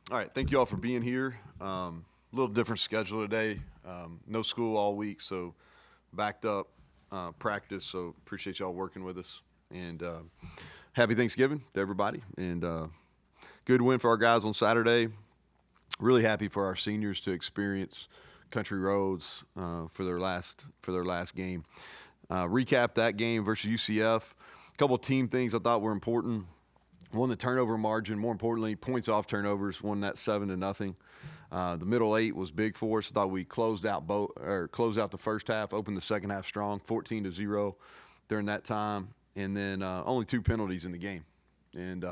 All right, thank you all for being here. A little different schedule today. No school all week, so backed up practice. So appreciate y'all working with us. And happy Thanksgiving to everybody. And good win for our guys on Saturday. Really happy for our seniors to experience country roads for their last game. Recap that game versus UCF. A couple of team things I thought were important. Won the turnover margin. More importantly, points off turnovers. Won that 7-0. The middle eight was big for us. I thought we closed out the first half, opened the second half strong, 14-0 during that time, and then only 2 penalties in the game, and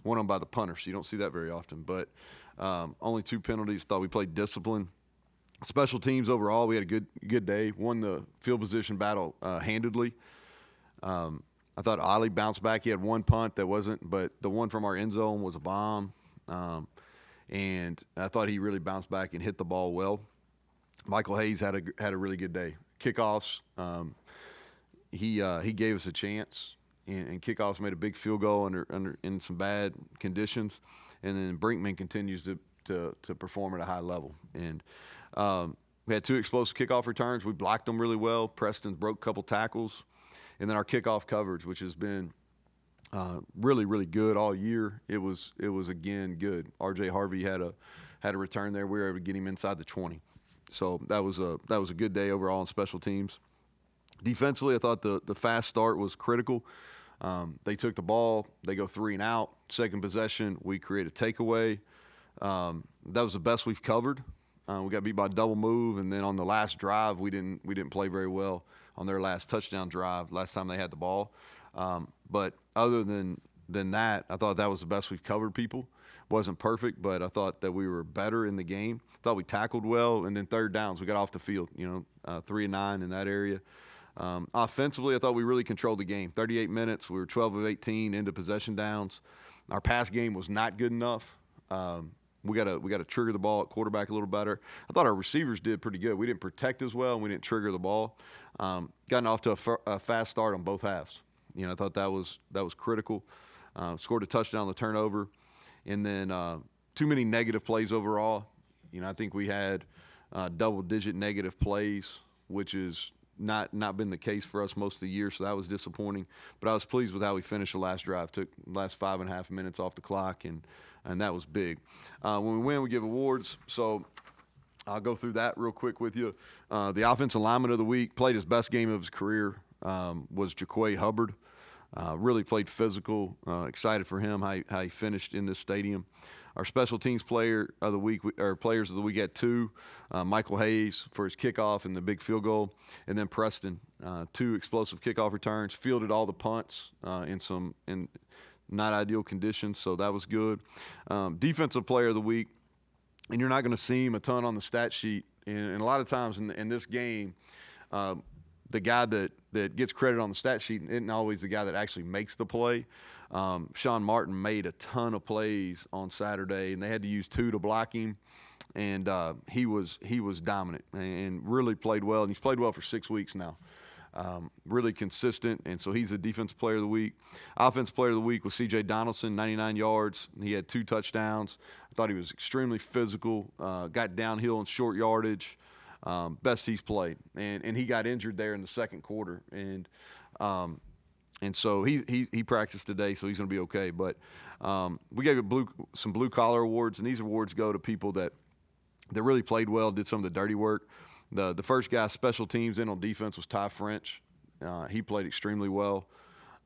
one of them by the punter. So you don't see that very often, but only 2 penalties. Thought we played discipline. Special teams overall, we had a good day. Won the field position battle handedly. I thought Ollie bounced back. He had one punt that wasn't, but the one from our end zone was a bomb. And I thought he really bounced back and hit the ball well. Michael Hayes had a really good day. Kickoffs, he gave us a chance, and kickoffs made a big field goal under in some bad conditions, and then Brinkman continues to perform at a high level. And we had 2 explosive kickoff returns. We blocked them really well. Preston broke a couple tackles. And then our kickoff coverage, which has been really, really good all year. It was again good. R.J. Harvey had a return there. We were able to get him inside the 20. So that was a good day overall on special teams. Defensively, I thought the fast start was critical. They took the ball. They go 3 and out. Second possession, we create a takeaway. That was the best we've covered. We got beat by a double move, and then on the last drive, we didn't play very well on their last touchdown drive, last time they had the ball. But other than that, I thought that was the best we've covered people. Wasn't perfect, but I thought that we were better in the game. Thought we tackled well, and then third downs, we got off the field, 3 and 9 in that area. Offensively, I thought we really controlled the game. 38 minutes, we were 12 of 18 into possession downs. Our pass game was not good enough. We got to trigger the ball at quarterback a little better. I thought our receivers did pretty good. We didn't protect as well, and we didn't trigger the ball. Gotten off to a fast start on both halves. I thought that was critical. Scored a touchdown on the turnover, and then too many negative plays overall. I think we had double-digit negative plays, which is not been the case for us most of the year, so that was disappointing. But I was pleased with how we finished the last drive. Took the last 5.5 minutes off the clock, and that was big. When we win, we give awards. So I'll go through that real quick with you. The offensive lineman of the week, played his best game of his career, was Jaquay Hubbard. Really played physical. Excited for him, how he finished in this stadium. Our special teams player of the week, or players of the week, had 2. Michael Hayes for his kickoff and the big field goal, and then Preston, 2 explosive kickoff returns, fielded all the punts in not ideal conditions, so that was good. Defensive player of the week, and you're not going to see him a ton on the stat sheet, and a lot of times in this game, the guy that gets credit on the stat sheet isn't always the guy that actually makes the play. Sean Martin made a ton of plays on Saturday, and they had to use 2 to block him, and he was dominant and really played well, and he's played well for 6 weeks now. Really consistent, and so he's a defensive player of the week. Offensive player of the week was C.J. Donaldson, 99 yards. He had 2 touchdowns. I thought he was extremely physical, got downhill in short yardage. Best he's played, and he got injured there in the second quarter, and so he practiced today, so he's going to be okay. But we gave some blue collar awards, and these awards go to people that really played well, did some of the dirty work. The first guy, special teams, in on defense was Ty French. He played extremely well.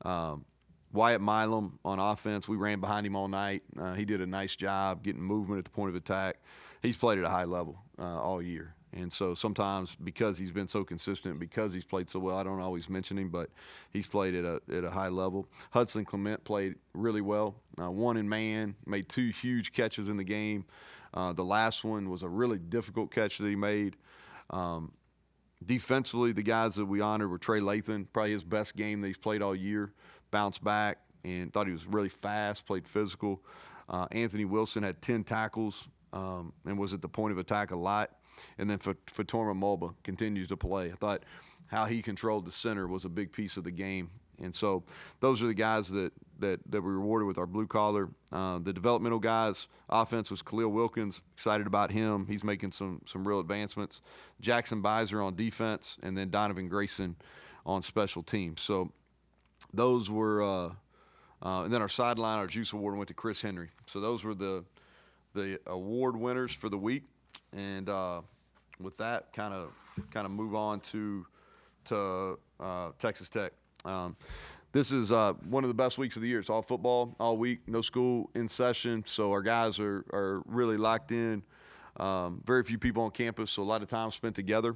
Wyatt Milam on offense, we ran behind him all night. He did a nice job getting movement at the point of attack. He's played at a high level all year. And so sometimes, because he's been so consistent, because he's played so well, I don't always mention him, but he's played at a high level. Hudson Clement played really well. 1 in man, made 2 huge catches in the game. The last one was a really difficult catch that he made. Defensively, the guys that we honored were Trey Lathan, probably his best game that he's played all year. Bounced back and thought he was really fast, played physical. Anthony Wilson had 10 tackles and was at the point of attack a lot. And then Fatorma Mulba continues to play. I thought how he controlled the center was a big piece of the game. And so those are the guys that we rewarded with our blue collar. The developmental guys, offense was Khalil Wilkins. Excited about him. He's making some real advancements. Jackson Beiser on defense, and then Donovan Grayson on special teams. So those were, and then our sideline, our Juice Award went to Chris Henry. So those were the award winners for the week. And with that, kind of move on to Texas Tech. This is one of the best weeks of the year. It's all football all week, no school in session, so our guys are really locked in. Very few people on campus, so a lot of time spent together.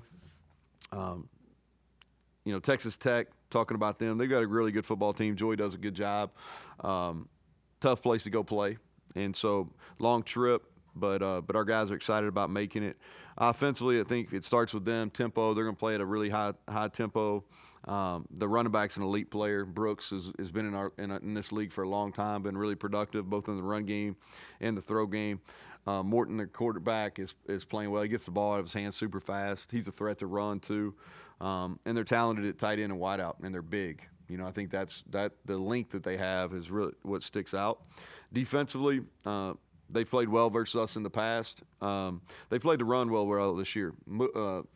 Texas Tech, talking about them, they've got a really good football team. Joey does a good job. Tough place to go play, and so long trip, but our guys are excited about making it. Offensively, I think it starts with them, tempo. They're going to play at a really high tempo. The running back's an elite player. Brooks has been in this league for a long time, been really productive both in the run game and the throw game. Morton, the quarterback, is playing well. He gets the ball out of his hands super fast. He's a threat to run too. And they're talented at tight end and wide out, and they're big. I think that the length that they have is really what sticks out. Defensively, they've played well versus us in the past. They played the run well this year.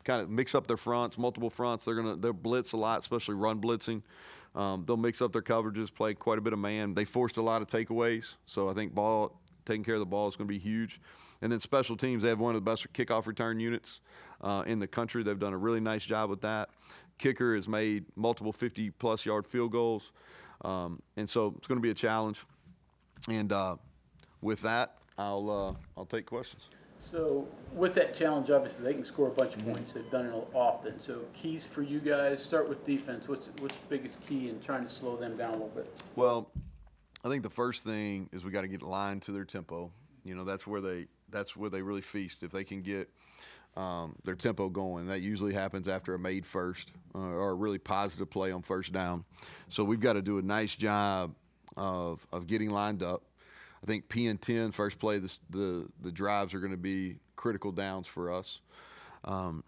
Kind of mix up their fronts, multiple fronts. They'll blitz a lot, especially run blitzing. They'll mix up their coverages, play quite a bit of man. They forced a lot of takeaways, so I think taking care of the ball is going to be huge. And then special teams, they have one of the best kickoff return units in the country. They've done a really nice job with that. Kicker has made multiple 50-plus yard field goals, and so it's going to be a challenge. And with that, I'll take questions. So with that challenge, obviously they can score a bunch of points. They've done it often. So keys for you guys, start with defense. What's the biggest key in trying to slow them down a little bit? Well, I think the first thing is we got to get aligned to their tempo. That's where they really feast. If they can get their tempo going, that usually happens after a made first or a really positive play on first down. So we've got to do a nice job of getting lined up. I think P and 10, first play, the drives are going to be critical downs for us. And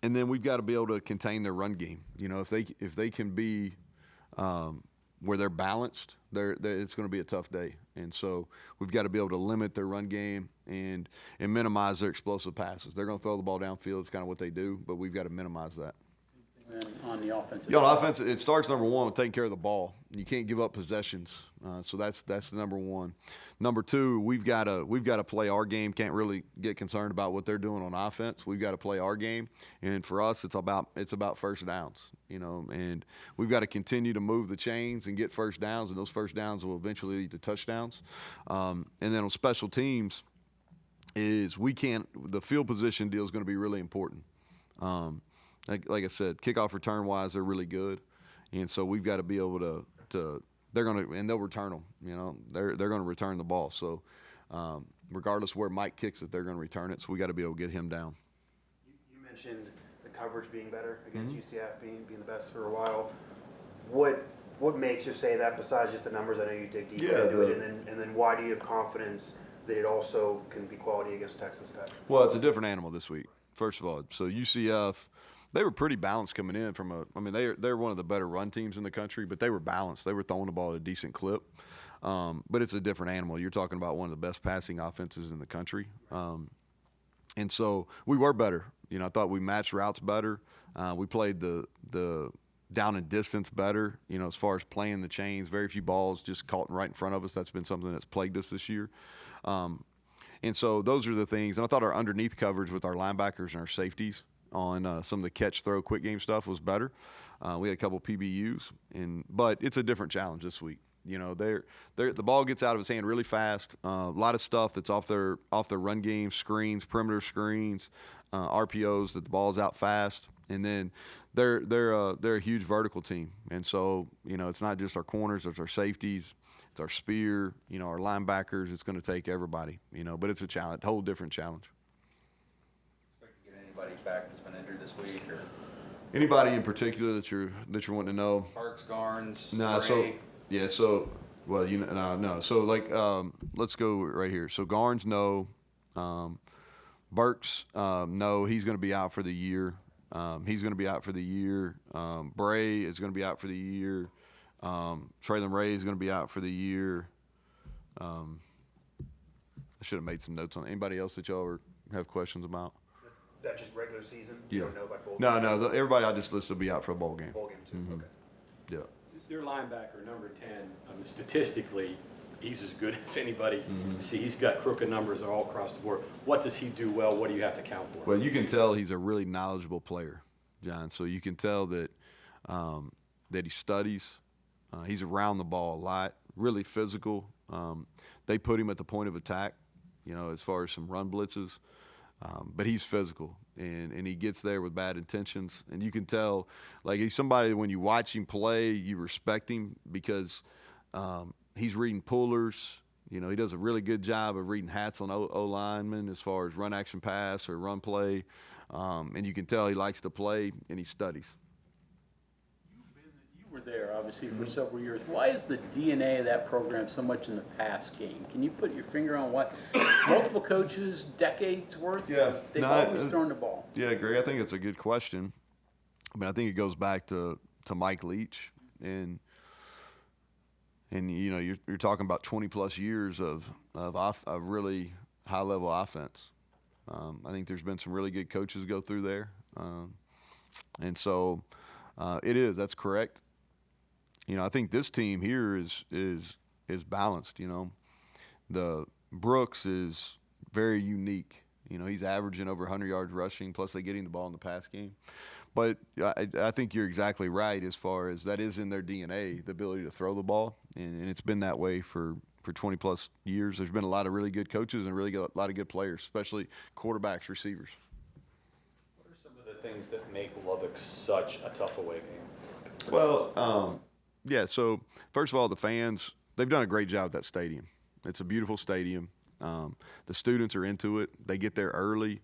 then we've got to be able to contain their run game. If they can be where they're balanced, it's going to be a tough day. And so we've got to be able to limit their run game and minimize their explosive passes. They're going to throw the ball downfield. It's kind of what they do, but we've got to minimize that. And on the offensive on offense, it starts number one with taking care of the ball. You can't give up possessions, so that's the number one. Number two, we've got to play our game. Can't really get concerned about what they're doing on offense. We've got to play our game, and for us, it's about first downs. And we've got to continue to move the chains and get first downs, and those first downs will eventually lead to touchdowns. And then on special teams, the field position deal is going to be really important. Like I said, kickoff return wise, they're really good, and so we've got to be able to. They'll return them. They're going to return the ball. So regardless where Mike kicks it, they're going to return it. So we got to be able to get him down. You mentioned the coverage being better against UCF being the best for a while. What makes you say that besides just the numbers? I know you dig deep into it, and then why do you have confidence that it also can be quality against Texas Tech? Well, it's a different animal this week. First of all, so UCF. They were pretty balanced coming in they're one of the better run teams in the country, but they were balanced. They were throwing the ball at a decent clip. But it's a different animal. You're talking about one of the best passing offenses in the country. And so we were better. I thought we matched routes better. We played the down and distance better, as far as playing the chains. Very few balls just caught right in front of us. That's been something that's plagued us this year. And so those are the things. And I thought our underneath coverage with our linebackers and our safeties on some of the catch, throw, quick game stuff was better. We had a couple PBUs, but it's a different challenge this week. The ball gets out of his hand really fast. A lot of stuff that's off their run game, screens, perimeter screens, RPOs. That the ball's out fast, and then they're a huge vertical team. And so it's not just our corners, it's our safeties, it's our spear, our linebackers. It's going to take everybody. But it's a challenge, a whole different challenge. Anybody back that's been injured this week, or anybody in particular that you're wanting to know? Parks, Garnes, No. Gray. No. So let's go right here. So Garnes, no. Burks, no. He's going to be out for the year. Bray is going to be out for the year. Traylon Ray is going to be out for the year. I should have made some notes on it. Anybody else that y'all have questions about? That just regular season? Yeah. You don't know about bowl No, games? no. Everybody I just listed will be out for a bowl game. Bowl game too, Mhm. okay. Yeah. Your linebacker, number 10, I mean, statistically, he's as good as anybody. Mm-hmm. You see, he's got crooked numbers all across the board. What does he do well? What do you have to count for? Well, you can tell he's a really knowledgeable player, John. So you can tell that that he studies. He's around the ball a lot. Really physical. They put him at the point of attack, as far as some run blitzes. But he's physical, and he gets there with bad intentions. And you can tell, like, he's somebody that when you watch him play, you respect him because he's reading pullers. He does a really good job of reading hats on O linemen as far as run action pass or run play. And you can tell he likes to play, and he studies. You were there, obviously, for several years. Why is the DNA of that program so much in the pass game? Can you put your finger on what? Multiple coaches, decades worth? Yeah. They've No, always thrown the ball. Yeah, Greg, I think it's a good question. I think it goes back to Mike Leach, and you're talking about 20+ years of really high level offense. I think there's been some really good coaches go through there, and so that's correct. I think this team here is balanced. The Brooks is very unique. He's averaging over 100 yards rushing, plus they getting the ball in the pass game. But I think you're exactly right as far as that is in their DNA, the ability to throw the ball, and it's been that way for 20+ years. There's been a lot of really good coaches and a lot of good players, especially quarterbacks, receivers. What are some of the things that make Lubbock such a tough away game? Well, yeah, so first of all, the fans, they've done a great job at that stadium. It's a beautiful stadium. The students are into it. They get there early.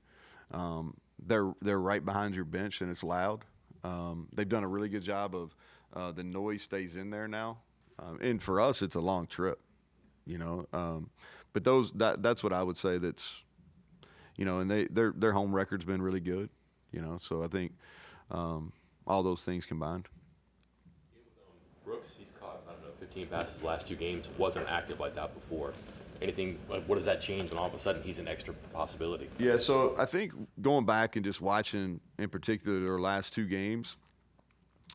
They're right behind your bench, and it's loud. They've done a really good job of the noise stays in there now. And for us, it's a long trip, But that's what I would say that's, and their home record's been really good, So I think all those things combined. Brooks, he's caught, 15 passes the last 2 games, wasn't active like that before. Anything, what does that change when all of a sudden he's an extra possibility? Yeah, so I think going back and just watching, in particular, their last 2 games,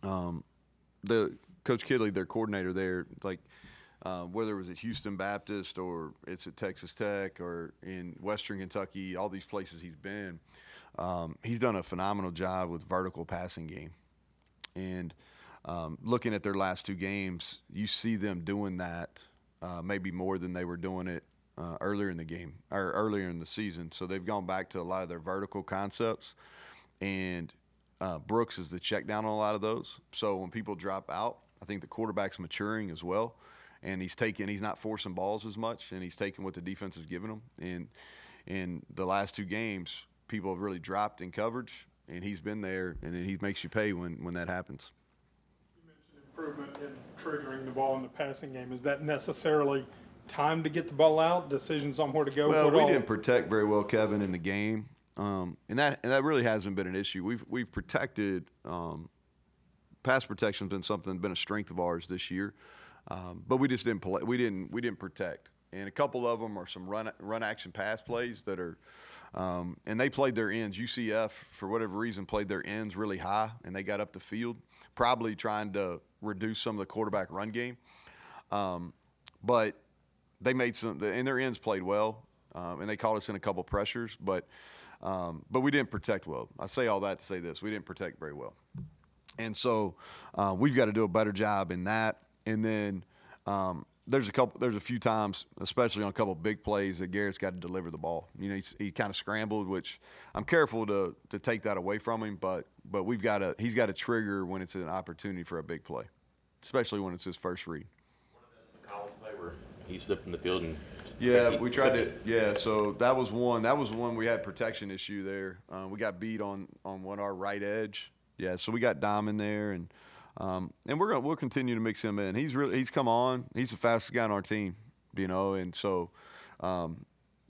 the Coach Kidley, their coordinator there, whether it was at Houston Baptist or it's at Texas Tech or in Western Kentucky, all these places he's been, he's done a phenomenal job with vertical passing game. And looking at their last 2 games, you see them doing that maybe more than they were doing it earlier in the game or earlier in the season. So they've gone back to a lot of their vertical concepts, and Brooks is the check down on a lot of those. So when people drop out, I think the quarterback's maturing as well, and he's not forcing balls as much, and he's taking what the defense is giving him. And in the last 2 games, people have really dropped in coverage, and he's been there, and then he makes you pay when that happens. Improvement in triggering the ball in the passing game. Is that necessarily time to get the ball out, decisions on where to go? Well, we didn't protect very well, Kevin, in the game, and that really hasn't been an issue. We've protected. Pass protection's been a strength of ours this year, but we just didn't play. We didn't protect, and a couple of them are some run action pass plays that are. And they played their ends. UCF, for whatever reason, played their ends really high, and they got up the field, probably trying to reduce some of the quarterback run game. But they made and their ends played well, and they caught us in a couple pressures, but we didn't protect well. I say all that to say this: we didn't protect very well, and so we've got to do a better job in that. And then there's a few times, especially on a couple of big plays, that Garrett's got to deliver the ball. He kind of scrambled, which I'm careful to take that away from him, but he's got to trigger when it's an opportunity for a big play, especially when it's his first read. College play where he slipped in the field and Yeah, we tried to. Yeah, so that was one. That was one we had protection issue there. We got beat on our right edge. Yeah, so we got Dom in there, and we'll continue to mix him in. He's come on. He's the fastest guy on our team, and so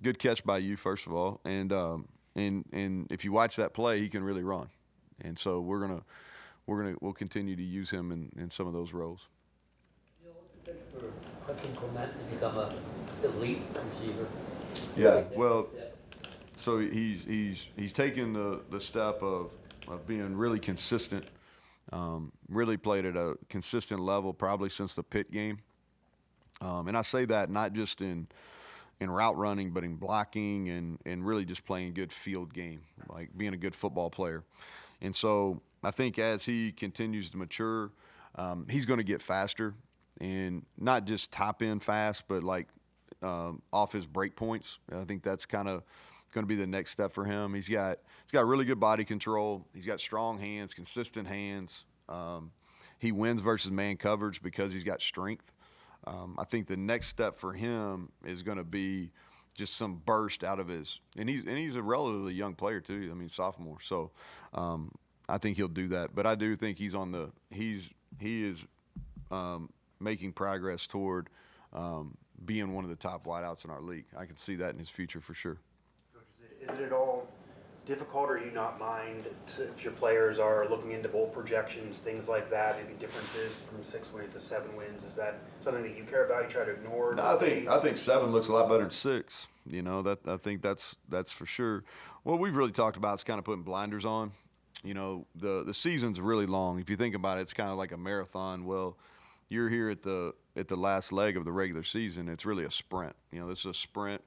good catch by you, first of all, and if you watch that play, he can really run, and so we'll continue to use him in some of those roles. for Hudson Clement to become a elite receiver? Yeah, well, so he's taken the step of being really consistent, really played at a consistent level probably since the Pitt game. And I say that not just in route running, but in blocking and really just playing good field game, like being a good football player. And so I think as he continues to mature, he's going to get faster, and not just top end fast, but like off his break points. I think that's kind of going to be the next step for him. He's got really good body control. He's got strong hands, consistent hands. He wins versus man coverage because he's got strength. I think the next step for him is going to be just some burst out of his, and he's a relatively young player too. I mean, sophomore. So I think he'll do that. But I do think he is making progress toward being one of the top wideouts in our league. I can see that in his future for sure. Is it at all difficult, or do you not mind if your players are looking into bowl projections, things like that, maybe differences from 6 wins to 7 wins? Is that something that you care about? You try to ignore? No, I think 7 looks a lot better than 6. You know, that I think that's for sure. What we've really talked about is kind of putting blinders on. You know, the season's really long. If you think about it, it's kind of like a marathon. Well, you're here at the last leg of the regular season. It's really a sprint. You know, this is a sprint.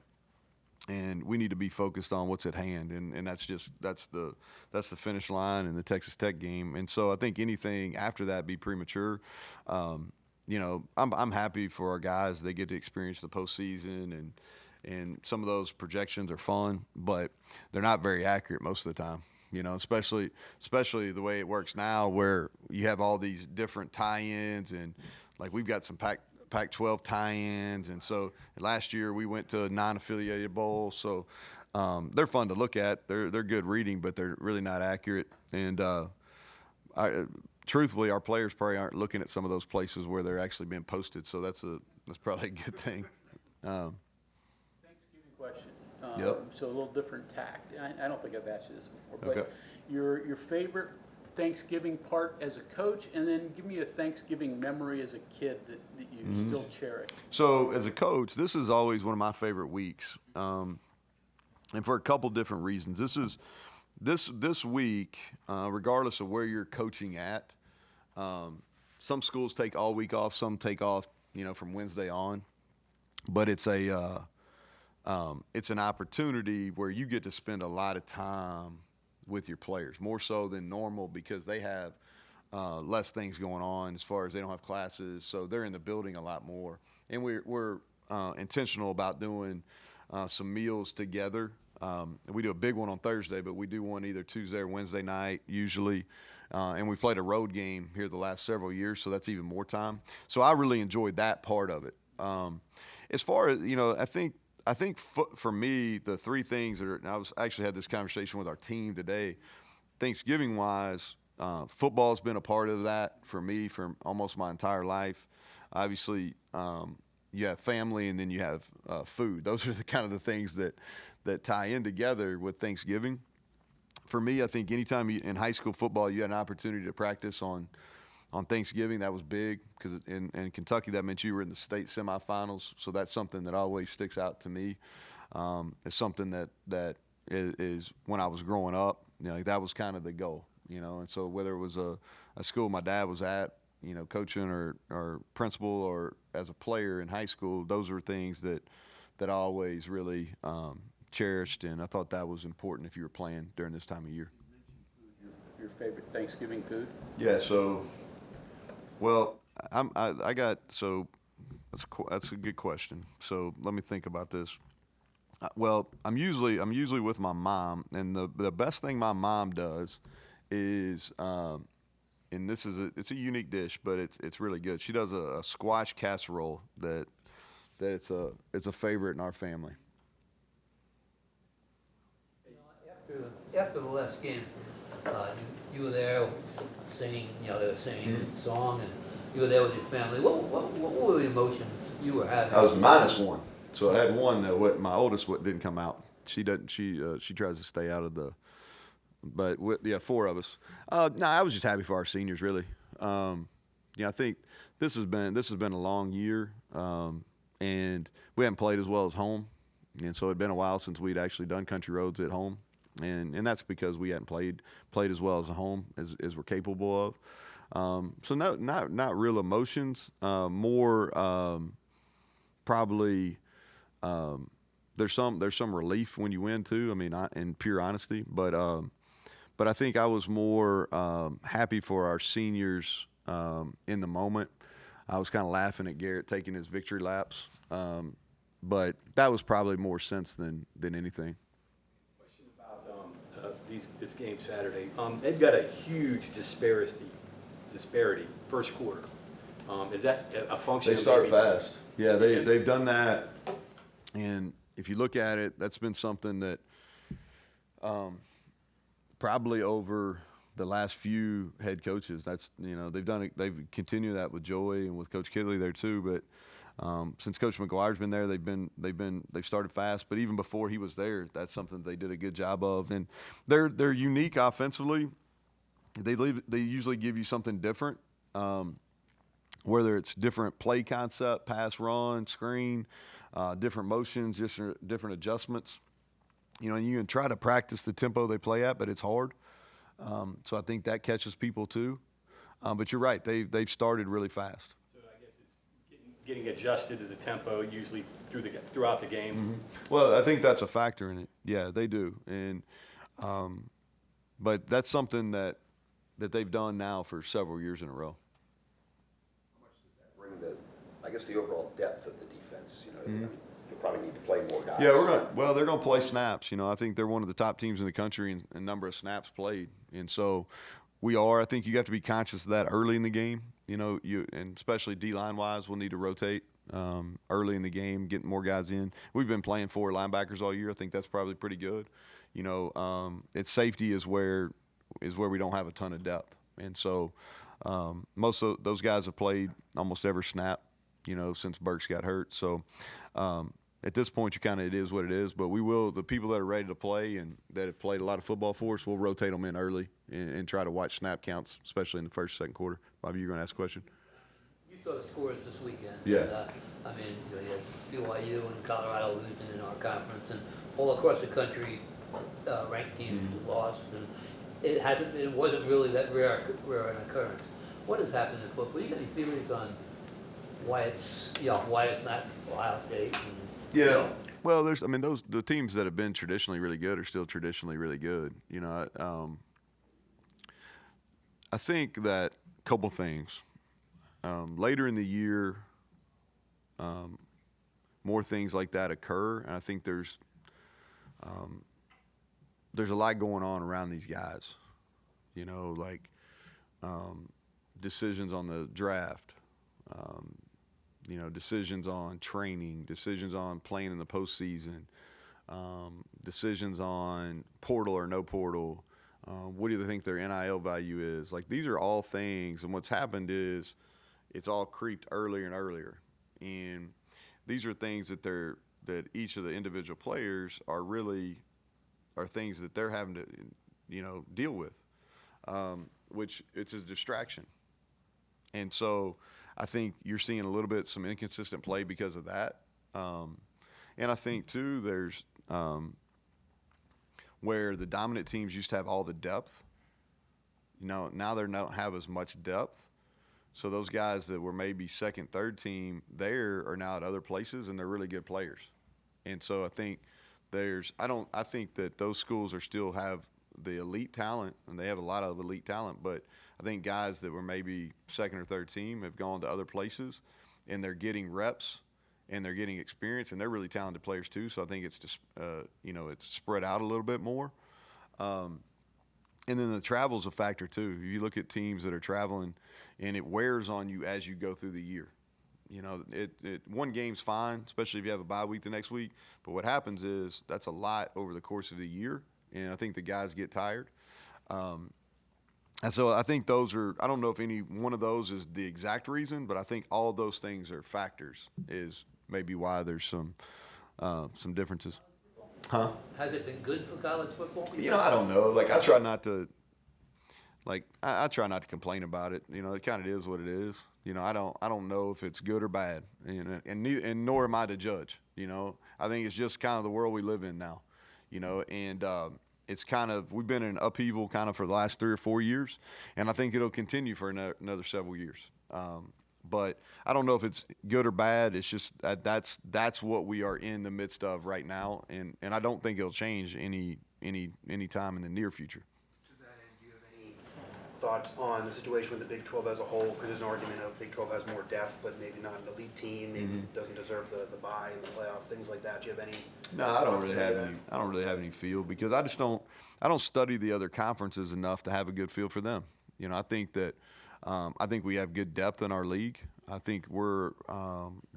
And we need to be focused on what's at hand, and that's the finish line in the Texas Tech game. And so I think anything after that be premature. You know, I'm happy for our guys. They get to experience the postseason, and some of those projections are fun, but they're not very accurate most of the time. You know, especially the way it works now, where you have all these different tie-ins, and like we've got some Pac-12 tie-ins, and so last year we went to a non-affiliated bowl, so they're fun to look at. They're good reading, but they're really not accurate. And truthfully, our players probably aren't looking at some of those places where they're actually being posted, so that's probably a good thing. Thanksgiving question. Yep. So a little different tact. I don't think I've asked you this before, but Okay. your favorite Thanksgiving part as a coach, and then give me a Thanksgiving memory as a kid that you still cherish. So as a coach, this is always one of my favorite weeks, and for a couple different reasons. This week, regardless of where you're coaching at, some schools take all week off, some take off, you know, from Wednesday on, but it's an opportunity where you get to spend a lot of time with your players, more so than normal, because they have less things going on as far as they don't have classes, so they're in the building a lot more. And we're intentional about doing some meals together. We do a big one on Thursday, but we do one either Tuesday or Wednesday night usually. And we played a road game here the last several years, so that's even more time. So I really enjoyed that part of it. As far as, you know, I think for me, the three things that are, and I actually had this conversation with our team today, Thanksgiving-wise, football's been a part of that for me for almost my entire life. Obviously, you have family, and then you have food. Those are the kind of the things that tie in together with Thanksgiving. For me, I think anytime in high school football you had an opportunity to practice on Thanksgiving, that was big, because in Kentucky that meant you were in the state semifinals. So that's something that always sticks out to me. It's something that is when I was growing up, you know, like that was kind of the goal, you know. And so whether it was a school my dad was at, you know, coaching or principal, or as a player in high school, those are things that I always really cherished, and I thought that was important if you were playing during this time of year. Your favorite Thanksgiving food? Yeah, so, well, that's a good question. So let me think about this. Well, I'm usually with my mom, and the best thing my mom does is, and it's a unique dish, but it's really good. She does a squash casserole that it's a favorite in our family. After the last game, you were there singing, you know, they were singing the song, and you were there with your family. What were the emotions you were having? I was -1, so I had one that my oldest didn't come out. She doesn't. She tries to stay out of the. But 4 of us. No, I was just happy for our seniors, really. I think this has been a long year, and we haven't played as well as home, and so it'd been a while since we'd actually done country roads at home, and that's because we hadn't played as well as at home as we're capable of. So not real emotions, more probably. There's some relief when you win too. I mean, in pure honesty, but I think I was more happy for our seniors in the moment. I was kind of laughing at Garrett taking his victory laps, but that was probably more sense than anything. Question about this game Saturday. They've got a huge disparity first quarter. Is that a function? They start fast. Yeah, they've done that, and if you look at it, that's been something that probably over the last few head coaches, that's, they've done it. They've continued that with Joey and with Coach Kidley there too. But since Coach McGuire's been there, they've started fast. But even before he was there, that's something they did a good job of. And they're unique offensively. They usually give you something different. Whether it's different play concept, pass, run, screen, different motions, just different adjustments. You can try to practice the tempo they play at, but it's hard. So I think that catches people too. But you're right; they've started really fast. So I guess it's getting adjusted to the tempo usually throughout the game. Mm-hmm. Well, I think that's a factor in it. Yeah, they do, and but that's something that they've done now for several years in a row. Bring the overall depth of the defense. You'll probably need to play more guys. Yeah, they're going to play snaps. I think they're one of the top teams in the country in number of snaps played, and so we are. I think you have to be conscious of that early in the game. And especially D-line wise, we'll need to rotate early in the game, getting more guys in. We've been playing 4 linebackers all year. I think that's probably pretty good. It's safety is where we don't have a ton of depth, and so. Most of those guys have played almost every snap, since Burks got hurt. So at this point, it is what it is. But the people that are ready to play and that have played a lot of football for us, we'll rotate them in early and try to watch snap counts, especially in the first, second quarter. Bobby, you're going to ask a question? You saw the scores this weekend. Yeah. And, you had BYU and Colorado losing in our conference, and all across the country, ranked teams lost. And it wasn't really that rare an occurrence. What has happened in football? You got any feelings on why it's not Ohio State? Yeah. Well, the teams that have been traditionally really good are still traditionally really good. I think that a couple things. Later in the year, more things like that occur, and I think there's a lot going on around these guys, decisions on the draft, decisions on training, decisions on playing in the postseason, decisions on portal or no portal. What do they think their NIL value is? These are all things, and what's happened is it's all creeped earlier and earlier. And these are things that each of the individual players are things that they're having to, deal with, which it's a distraction. And so I think you're seeing a little bit some inconsistent play because of that. And I think too, there's where the dominant teams used to have all the depth. Now they don't have as much depth. So those guys that were maybe second, third team there are now at other places, and they're really good players. And so I think I think that those schools still have the elite talent, and they have a lot of elite talent, but I think guys that were maybe second or third team have gone to other places, and they're getting reps and they're getting experience, and they're really talented players too. So I think it's just it's spread out a little bit more. And then the travel's a factor too. You look at teams that are traveling, and it wears on you as you go through the year. One game's fine, especially if you have a bye week the next week. But what happens is that's a lot over the course of the year, and I think the guys get tired. And so I think those are – I don't know if any one of those is the exact reason, but I think all of those things are factors is maybe why there's some differences. Huh? Has it been good for college football? I don't know. I try not to like I try not to complain about it. You know, it kind of is what it is. You know, I don't know if it's good or bad, and nor am I to judge. You know, I think it's just kind of the world we live in now. You know, and it's kind of, we've been in upheaval kind of for the last 3 or 4 years, and I think it'll continue for another several years. But I don't know if it's good or bad. It's just that's what we are in the midst of right now, and I don't think it'll change any time in the near future. To that end, do you have any thoughts on the situation with the Big 12 as a whole? Because there's an argument of Big 12 has more depth, but maybe not an elite team, maybe doesn't deserve the bye in the playoff, things like that. Do you have any? No, I don't really have any feel, because I don't study the other conferences enough to have a good feel for them. You know, I think that I think we have good depth in our league. I think we're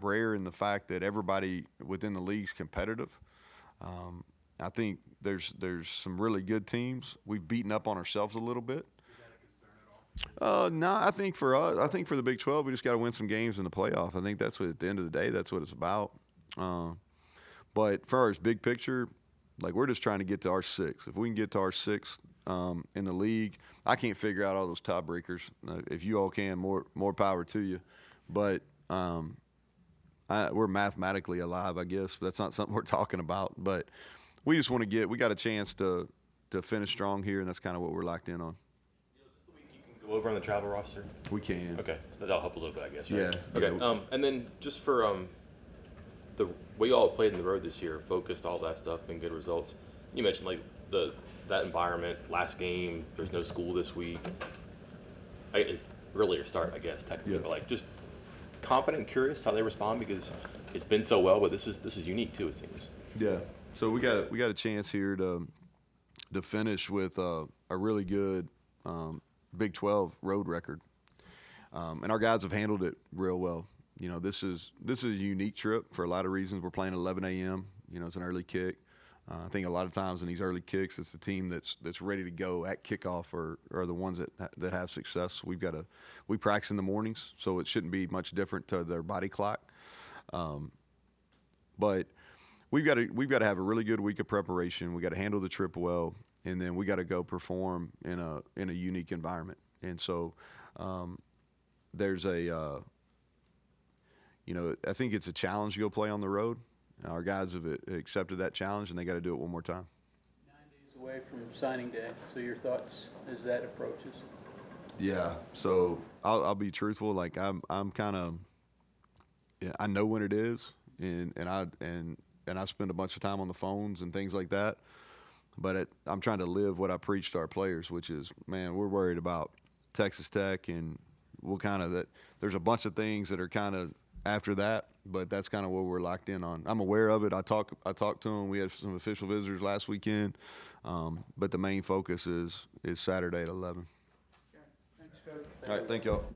rare in the fact that everybody within the league's competitive. I think there's some really good teams. We've beaten up on ourselves a little bit. Is that a concern at all? No, I think for us, I think for the Big 12, we just got to win some games in the playoff. I think that's what, at the end of the day, that's what it's about. But for our big picture, like, we're just trying to get to our 6th. If we can get to our 6th in the league, I can't figure out all those tiebreakers. If you all can, more power to you. But we're mathematically alive, I guess. That's not something we're talking about. But we just want to we got a chance to finish strong here, and that's kind of what we're locked in on. Is this the week you can go over on the travel roster? We can. Okay, so that'll help a little bit, I guess, right? Yeah. Okay, Yeah. and then just for the way you all played in the road this year, focused, all that stuff, and good results. You mentioned, like, that environment, last game, there's no school this week. It's earlier start, I guess, technically, Yeah. but, like, just confident and curious how they respond, because it's been so well, but this is unique too, it seems. Yeah. So we got a chance here to finish with a really good Big 12 road record, and our guys have handled it real well. You know, this is a unique trip for a lot of reasons. We're playing at 11 a.m. You know, it's an early kick. I think a lot of times in these early kicks, it's the team that's ready to go at kickoff are the ones that have success. We practice in the mornings, so it shouldn't be much different to their body clock. But we've got to have a really good week of preparation. We got to handle the trip well, and then we got to go perform in a unique environment. And so there's I think it's a challenge to go play on the road. Our guys have accepted that challenge, and they got to do it one more time. 9 days away from signing day, so your thoughts as that approaches? Yeah. So I'll be truthful. Like, I'm kind of, I know when it is, and I spend a bunch of time on the phones and things like that. But I'm trying to live what I preach to our players, which is, man, we're worried about Texas Tech, and there's a bunch of things that are kind of after that, but that's kind of what we're locked in on. I'm aware of it. I talked to them. We had some official visitors last weekend, but the main focus is Saturday at 11. Thanks, Coach. All right, thank y'all.